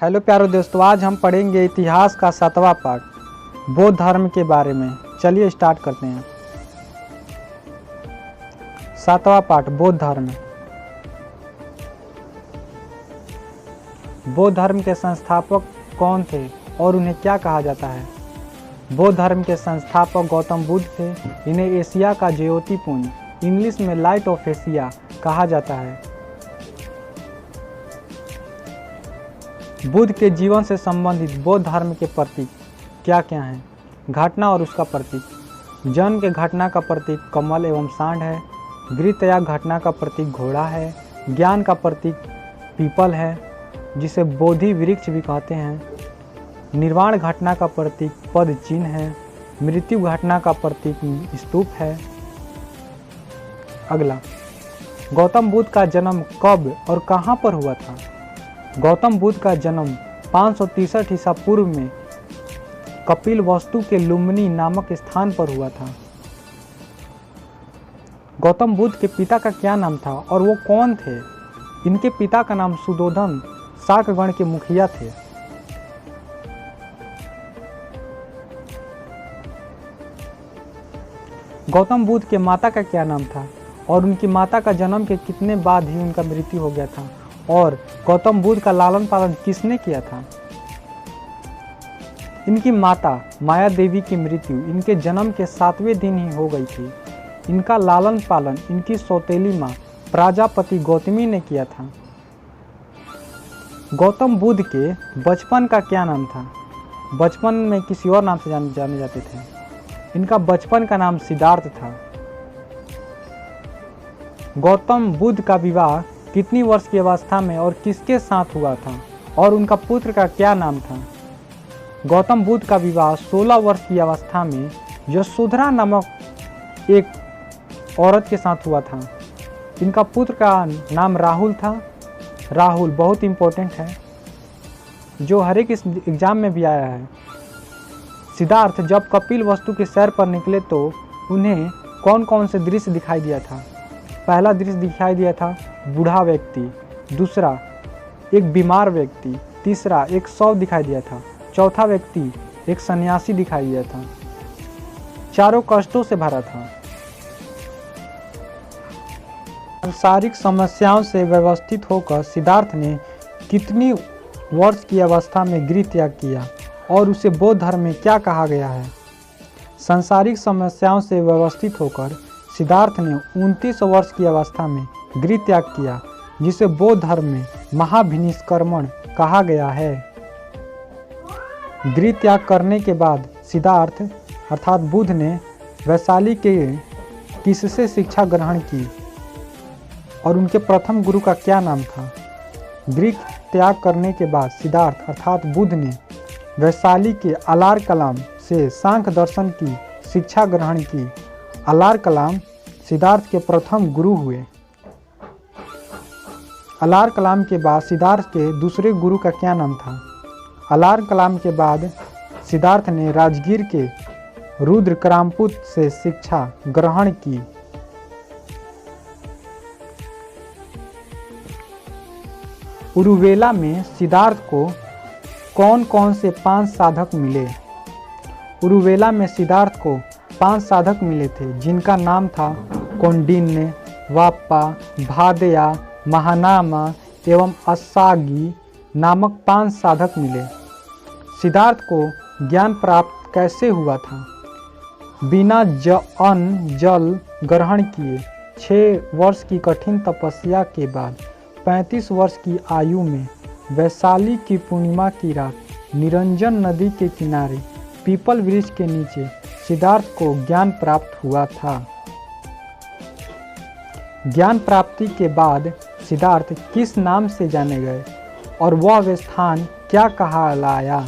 Hello प्यारे दोस्तों, आज हम पढ़ेंगे इतिहास का 7वां पाठ बौद्ध धर्म के बारे में। चलिए स्टार्ट करते हैं। 7वां पाठ बौद्ध धर्म। बौद्ध धर्म के संस्थापक कौन थे और उन्हें क्या कहा जाता है? बौद्ध धर्म के संस्थापक गौतम बुद्ध थे। इन्हें एशिया का ज्योतिपुंज, इंग्लिश में लाइट ऑफ एशिया कहा जाता है। बुद्ध के जीवन से संबंधित बौद्ध धर्म के प्रतीक क्या क्या हैं? घटना और उसका प्रतीक। जन्म के घटना का प्रतीक कमल एवं सांड है। गृहत्याग घटना का प्रतीक घोड़ा है। ज्ञान का प्रतीक पीपल है, जिसे बोधि वृक्ष भी कहते हैं। निर्वाण घटना का प्रतीक पद चिन्ह है। मृत्यु घटना का प्रतीक स्तूप है। अगला, गौतम बुद्ध का जन्म कब और कहाँ पर हुआ था? गौतम बुद्ध का जन्म 563 ईसा पूर्व में कपिल वस्तु के लुम्बिनी नामक स्थान पर हुआ था। गौतम बुद्ध के पिता का क्या नाम था और वो कौन थे? इनके पिता का नाम सुदोधन शाकगण के मुखिया थे। गौतम बुद्ध के माता का क्या नाम था और उनकी माता का जन्म के कितने बाद ही उनका मृत्यु हो गया था? और गौतम बुद्ध का लालन पालन किसने किया था? इनकी माता माया देवी की मृत्यु इनके जन्म के 7वें दिन ही हो गई थी। इनका लालन पालन इनकी सौतेली माँ प्रजापति गौतमी ने किया था। गौतम बुद्ध के बचपन का क्या नाम था? बचपन में किसी और नाम से जाने जाते थे। इनका बचपन का नाम सिद्धार्थ था। गौतम बुद्ध का विवाह कितनी वर्ष की अवस्था में और किसके साथ हुआ था और उनका पुत्र का क्या नाम था? गौतम बुद्ध का विवाह 16 वर्ष की अवस्था में यशोधरा नामक एक औरत के साथ हुआ था। इनका पुत्र का नाम राहुल था। राहुल बहुत इम्पोर्टेंट है, जो हर एक एग्जाम में भी आया है। सिद्धार्थ जब कपिल वस्तु के सैर पर निकले तो उन्हें कौन कौन से दृश्य दिखाई दिया था? पहला दृश्य दिखाई दिया था बूढ़ा व्यक्ति, दूसरा एक बीमार व्यक्ति, तीसरा एक शव दिखाई दिया था, चौथा व्यक्ति एक सन्यासी दिखाई दिया था। चारों कष्टों से भरा था। सांसारिक समस्याओं से व्यवस्थित होकर सिद्धार्थ ने कितनी वर्ष की अवस्था में गृह त्याग किया और उसे बौद्ध धर्म में क्या कहा गया है? सांसारिक समस्याओं से व्यवस्थित होकर सिद्धार्थ ने 29 वर्ष की अवस्था में गृह त्याग किया, जिसे बौद्ध धर्म में महाभिनिष्क्रमण कहा गया है। गृह त्याग करने के बाद सिद्धार्थ अर्थात बुद्ध ने वैशाली के किससे शिक्षा ग्रहण की और उनके प्रथम गुरु का क्या नाम था? गृह त्याग करने के बाद सिद्धार्थ अर्थात बुद्ध ने वैशाली के अलार कलाम से सांख्य दर्शन की शिक्षा ग्रहण की। अलार कलाम सिद्धार्थ के प्रथम गुरु हुए। अलार कलाम के बाद सिद्धार्थ के दूसरे गुरु का क्या नाम था? अलार कलाम के बाद सिद्धार्थ ने राजगीर के रुद्र करामपुत से शिक्षा ग्रहण की। उरुवेला में सिद्धार्थ को कौन कौन से 5 साधक मिले? उरुवेला में सिद्धार्थ को 5 साधक मिले थे, जिनका नाम था कौंडिन्य, वाप्पा, भादया, महानामा एवं असागी नामक 5 साधक मिले। सिद्धार्थ को ज्ञान प्राप्त कैसे हुआ था? बिना अन्न जल ग्रहण किए 6 वर्ष की कठिन तपस्या के बाद 35 वर्ष की आयु में वैशाली की पूर्णिमा की रात निरंजन नदी के किनारे पीपल वृक्ष के नीचे सिद्धार्थ को ज्ञान प्राप्त हुआ था। ज्ञान प्राप्ति के बाद सिद्धार्थ किस नाम से जाने गए और वह स्थान क्या कहलाया?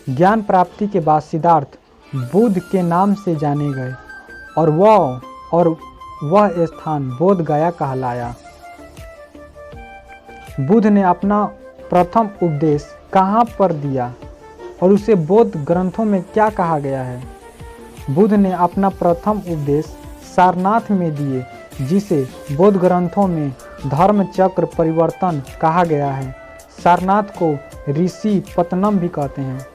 ज्ञान प्राप्ति के बाद सिद्धार्थ बुद्ध के नाम से जाने गए और वह स्थान बोध गया कहलाया। बुद्ध ने अपना प्रथम उपदेश कहाँ पर दिया और उसे बौद्ध ग्रंथों में क्या कहा गया है? बुद्ध ने अपना प्रथम उपदेश सारनाथ में दिए, जिसे बौद्ध ग्रंथों में धर्म चक्र परिवर्तन कहा गया है। सारनाथ को ऋषि पतनम भी कहते हैं।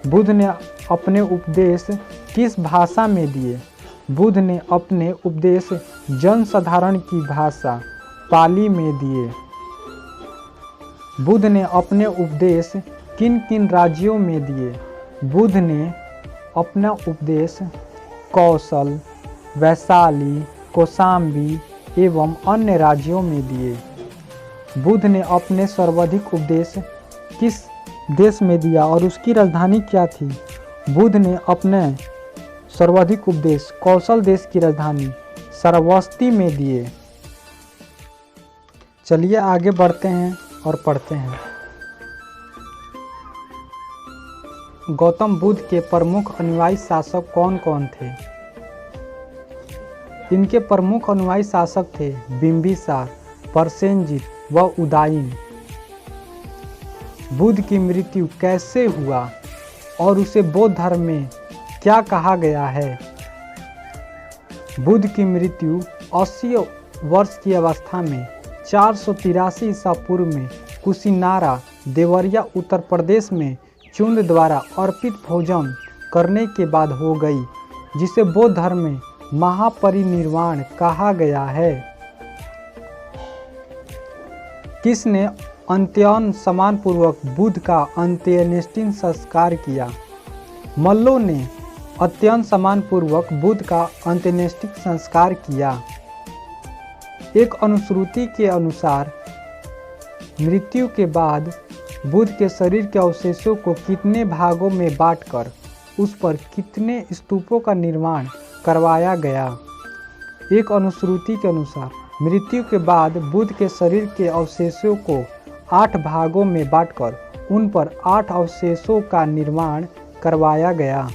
बुद्ध ने अपने उपदेश किस भाषा में दिए? बुद्ध ने अपने उपदेश जनसाधारण की भाषा पाली में दिए। बुद्ध ने अपने उपदेश किन किन राज्यों में दिए? बुद्ध ने अपना उपदेश कौशल, वैशाली, कौशाम्बी एवं अन्य राज्यों में दिए। बुद्ध ने अपने सर्वाधिक उपदेश किस देश में दिया और उसकी राजधानी क्या थी? बुद्ध ने अपने सर्वाधिक उपदेश कौशल देश की राजधानी श्रावस्ती में दिए। चलिए आगे बढ़ते हैं और पढ़ते हैं। गौतम बुद्ध के प्रमुख अनुयायी शासक कौन कौन थे? इनके प्रमुख अनुयायी शासक थे बिंबिसार, प्रसेनजित व उदयन। बुद्ध की मृत्यु कैसे हुआ और उसे बौद्ध धर्म में क्या कहा गया है? बुद्ध की मृत्यु 80 वर्ष की अवस्था में 483 ईसा पूर्व में कुशीनारा, देवरिया, उत्तर प्रदेश में चुंद द्वारा अर्पित भोजन करने के बाद हो गई, जिसे बौद्ध धर्म में महापरिनिर्वाण कहा गया है। किसने अंत्येष्टि सम्मानपूर्वक बुद्ध का अंत्येष्टि संस्कार किया? मल्लो ने अत्यंत सम्मानपूर्वक बुद्ध का अंत्येष्टि संस्कार किया। एक अनुश्रुति के अनुसार मृत्यु के बाद बुद्ध के शरीर के अवशेषों को कितने भागों में बांटकर उस पर कितने स्तूपों का निर्माण करवाया गया? एक अनुश्रुति के अनुसार मृत्यु के बाद बुद्ध के शरीर के अवशेषों को 8 भागों में बांटकर उन पर 8 अवशेषों का निर्माण करवाया गया।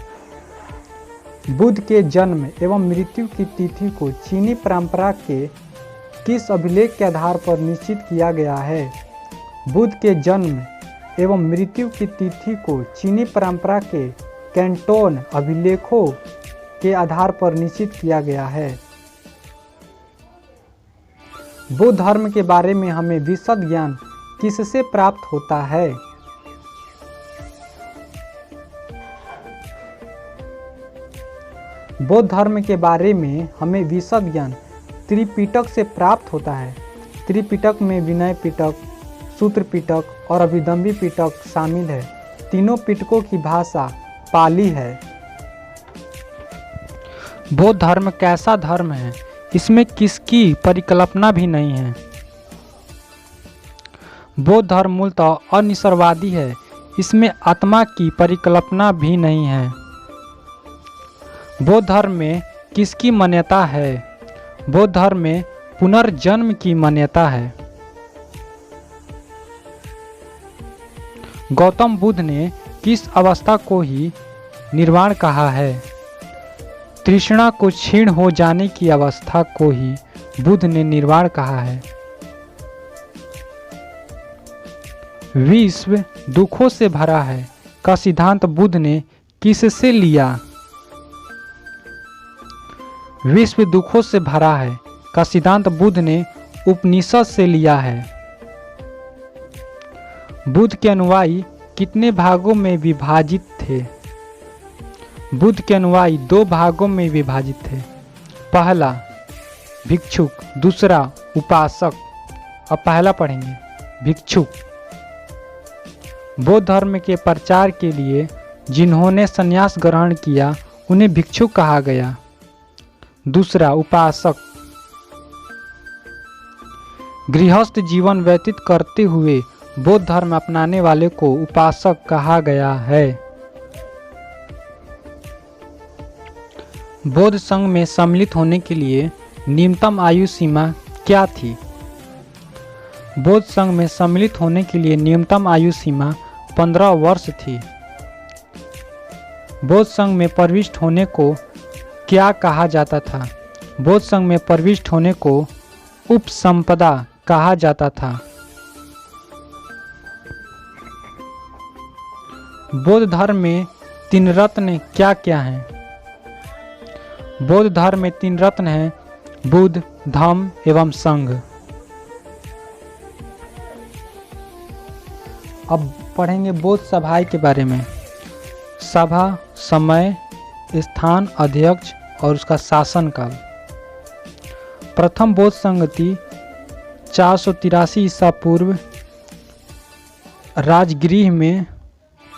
बुद्ध के जन्म एवं मृत्यु की तिथि को चीनी परंपरा के किस अभिलेख के आधार पर निश्चित किया गया है? बुद्ध के जन्म एवं मृत्यु की तिथि को चीनी परंपरा के कैंटोन अभिलेखों के आधार पर निश्चित किया गया है। बौद्ध धर्म के बारे में हमें विशद ज्ञान किससे प्राप्त होता है? बौद्ध धर्म के बारे में हमें विशद ज्ञान त्रिपिटक से प्राप्त होता है। त्रिपिटक में विनय पिटक, सूत्र पिटक और अभिधम्मी पिटक शामिल है। तीनों पिटकों की भाषा पाली है। बौद्ध धर्म कैसा धर्म है? इसमें किसकी परिकल्पना भी नहीं है। बौद्ध धर्म मूलतः अनिश्वरवादी है। इसमें आत्मा की परिकल्पना भी नहीं है। बौद्ध धर्म में किसकी मान्यता है? बौद्ध धर्म में पुनर्जन्म की मान्यता है। गौतम बुद्ध ने किस अवस्था को ही निर्वाण कहा है? तृष्णा को क्षीण हो जाने की अवस्था को ही बुद्ध ने निर्वाण कहा है। विश्व दुखों से भरा है का सिद्धांत बुद्ध ने किससे लिया? विश्व दुखों से भरा है का सिद्धांत बुद्ध ने उपनिषद से लिया है। बुद्ध के अनुयायी कितने भागों में विभाजित थे? बुद्ध के अनुयायी 2 भागों में विभाजित थे। पहला भिक्षुक, दूसरा उपासक। अब पहला पढ़ेंगे, भिक्षुक। बौद्ध धर्म के प्रचार के लिए जिन्होंने संन्यास ग्रहण किया उन्हें भिक्षुक कहा गया। दूसरा उपासक, गृहस्थ जीवन व्यतीत करते हुए बौद्ध धर्म अपनाने वाले को उपासक कहा गया है। बौद्ध संघ में सम्मिलित होने के लिए न्यूनतम आयु सीमा क्या थी? बौद्ध संघ में सम्मिलित होने के लिए न्यूनतम आयु सीमा 15 वर्ष थी। बौद्ध संघ में प्रविष्ट होने को क्या कहा जाता था? बौद्ध संघ में प्रविष्ट होने को उपसंपदा कहा जाता था। बौद्ध धर्म में 3 रत्न क्या क्या हैं? बौद्ध धर्म में 3 रत्न हैं, बुद्ध, धम्म एवं संघ। अब पढ़ेंगे बौद्ध सभाएं के बारे में। सभा, समय, स्थान, अध्यक्ष और उसका शासनकाल। प्रथम बौद्ध संगति 483 ईसा पूर्व राजगृह में।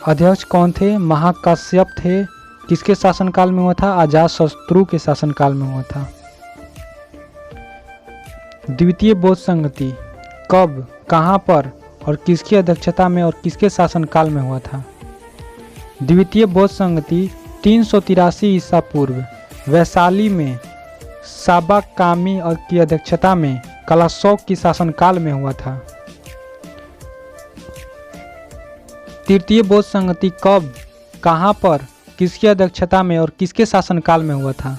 अध्यक्ष कौन थे? महाकाश्यप थे। किसके शासनकाल में हुआ था? अजातशत्रु के शासनकाल में हुआ था। द्वितीय बौद्ध संगति कब, कहाँ पर और किसकी अध्यक्षता में और किसके शासनकाल में हुआ था? द्वितीय बौद्ध संगति 383 ईसा पूर्व वैशाली में साबाकामी और की अध्यक्षता में कलाशोक की शासनकाल में हुआ था। तृतीय बौद्ध संगति कब, कहाँ पर, किसकी अध्यक्षता में और किसके शासनकाल में हुआ था?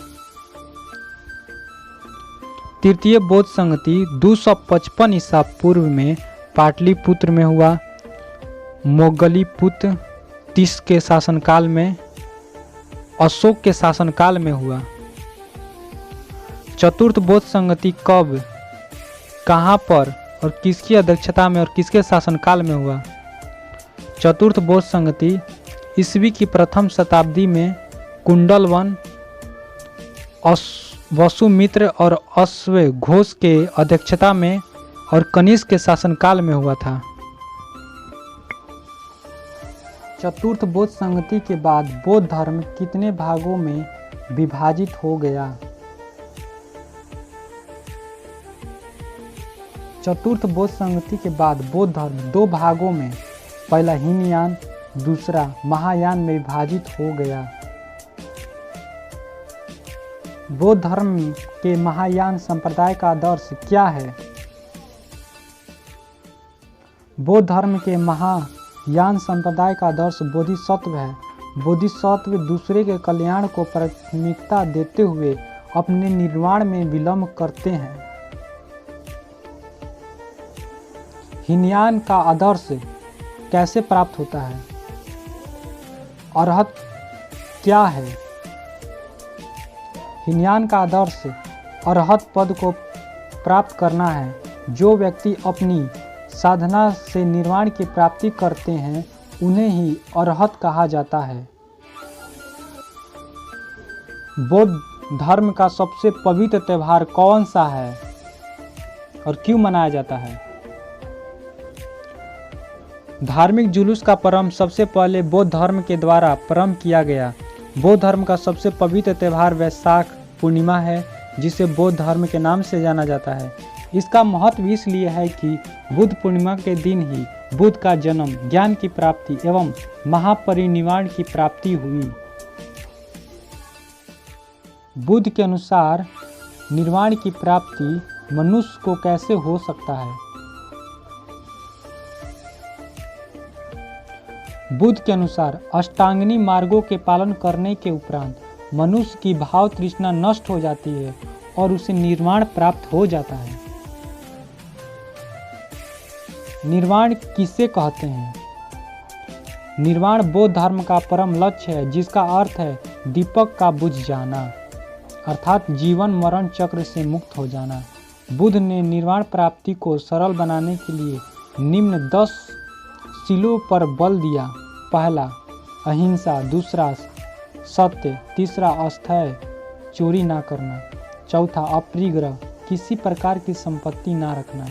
तृतीय बौद्ध संगति 255 ईसा पूर्व में पाटलिपुत्र में हुआ। मोगलीपुत्र तीस के शासनकाल में, अशोक के शासनकाल में हुआ। चतुर्थ बौद्ध संगति कब, कहाँ पर और किसकी अध्यक्षता में और किसके शासनकाल में हुआ? चतुर्थ बौद्ध संगति ईस्वी की प्रथम शताब्दी में कुंडलवन, वसुमित्र और अश्वघोष के अध्यक्षता में और कनिष्क के शासनकाल में हुआ था। चतुर्थ बौद्ध संगति के बाद बौद्ध धर्म कितने भागों में विभाजित हो गया? चतुर्थ बौद्ध संगति के बाद बौद्ध धर्म दो भागों में, पहला हीनयान, दूसरा महायान में विभाजित हो गया। बौद्ध धर्म के महायान संप्रदाय का आदर्श क्या है? बौद्ध धर्म के महायान संप्रदाय का आदर्श बोधिसत्व है। बोधिसत्व दूसरे के कल्याण को प्राथमिकता देते हुए अपने निर्वाण में विलंब करते हैं। हीनयान का आदर्श कैसे प्राप्त होता है? अरहत क्या है? हीनयान का आदर्श अरहत पद को प्राप्त करना है। जो व्यक्ति अपनी साधना से निर्वाण की प्राप्ति करते हैं उन्हें ही अरहत कहा जाता है। बौद्ध धर्म का सबसे पवित्र त्यौहार कौन सा है और क्यों मनाया जाता है? धार्मिक जुलूस का प्रारंभ सबसे पहले बौद्ध धर्म के द्वारा प्रारंभ किया गया। बौद्ध धर्म का सबसे पवित्र त्यौहार वैशाख पूर्णिमा है, जिसे बौद्ध धर्म के नाम से जाना जाता है। इसका महत्व इसलिए है कि बुद्ध पूर्णिमा के दिन ही बुद्ध का जन्म, ज्ञान की प्राप्ति एवं महापरिनिर्वाण की प्राप्ति हुई। बुद्ध के अनुसार निर्वाण की प्राप्ति मनुष्य को कैसे हो सकता है? बुद्ध के अनुसार अष्टांगिनी मार्गों के पालन करने के उपरांत मनुष्य की भाव तृष्णा नष्ट हो जाती है और उसे निर्वाण प्राप्त हो जाता है। निर्वाण किसे कहते हैं? निर्वाण बौद्ध धर्म का परम लक्ष्य है, जिसका अर्थ है दीपक का बुझ जाना, अर्थात जीवन मरण चक्र से मुक्त हो जाना। बुद्ध ने निर्वाण प्राप्ति को सरल बनाने के लिए निम्न 10 शीलों पर बल दिया। पहला अहिंसा, दूसरा सत्य, तीसरा अस्थेय, चोरी ना करना, चौथा अपरिग्रह, किसी प्रकार की संपत्ति ना रखना,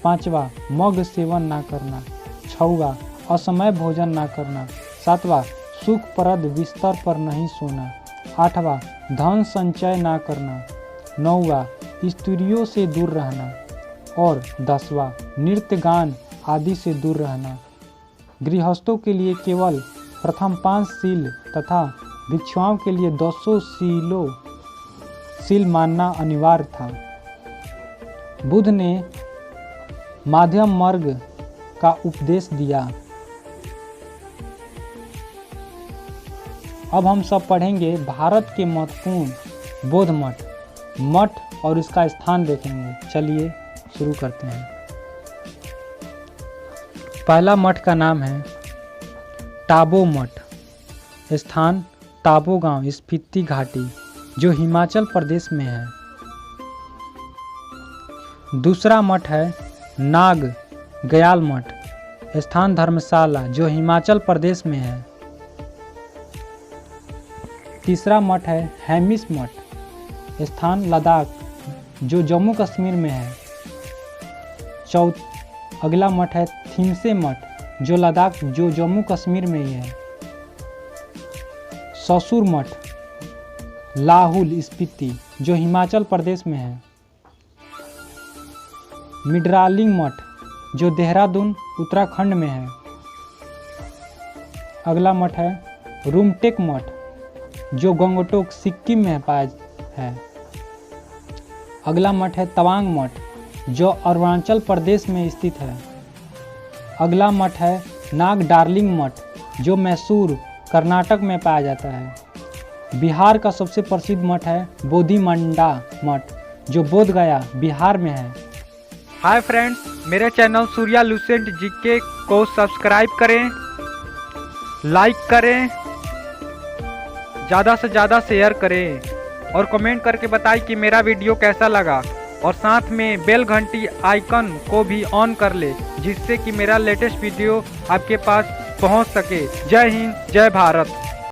पांचवा मद्य सेवन ना करना, छठवां असमय भोजन ना करना, सातवां सुखप्रद बिस्तर पर नहीं सोना, आठवां धन संचय ना करना, नौवां स्त्रियों से दूर रहना और 10वां नृत्य गान आदि से दूर रहना। गृहस्थों के लिए केवल प्रथम 5 शील तथा भिक्षुओं के लिए 200 शील मानना अनिवार्य था। बुद्ध ने मध्यम मार्ग का उपदेश दिया। अब हम सब पढ़ेंगे भारत के महत्वपूर्ण बौद्ध मठ और इसका स्थान देखेंगे। चलिए शुरू करते हैं। पहला मठ का नाम है टाबो मठ। स्थान टाबो गांव, स्पीति घाटी, जो हिमाचल प्रदेश में है। दूसरा मठ है नाग गयाल मठ। स्थान धर्मशाला जो हिमाचल प्रदेश में है। तीसरा मठ है हेमिस मठ, स्थान लद्दाख जो जम्मू कश्मीर में है। अगला मठ है थिम्से मठ जो लद्दाख जो जम्मू कश्मीर में ही है। ससुर मठ लाहौल स्पीति जो हिमाचल प्रदेश में है। मिडरालिंग मठ जो देहरादून उत्तराखंड में है। अगला मठ है रुमटेक मठ जो गंगटोक सिक्किम में पाया है। अगला मठ है तवांग मठ जो अरुणाचल प्रदेश में स्थित है। अगला मठ है नाग डार्लिंग मठ जो मैसूर कर्नाटक में पाया जाता है। बिहार का सबसे प्रसिद्ध मठ है बोधिमंडा मठ जो बोध गया बिहार में है। हाय फ्रेंड्स, मेरे चैनल सूर्या लुसेंट जीके को सब्सक्राइब करें, लाइक करें, ज़्यादा से ज़्यादा शेयर करें और कमेंट करके बताएं कि मेरा वीडियो कैसा लगा। और साथ में बेल घंटी आइकन को भी ऑन कर ले जिससे कि मेरा लेटेस्ट वीडियो आपके पास पहुंच सके। जय हिंद, जय भारत।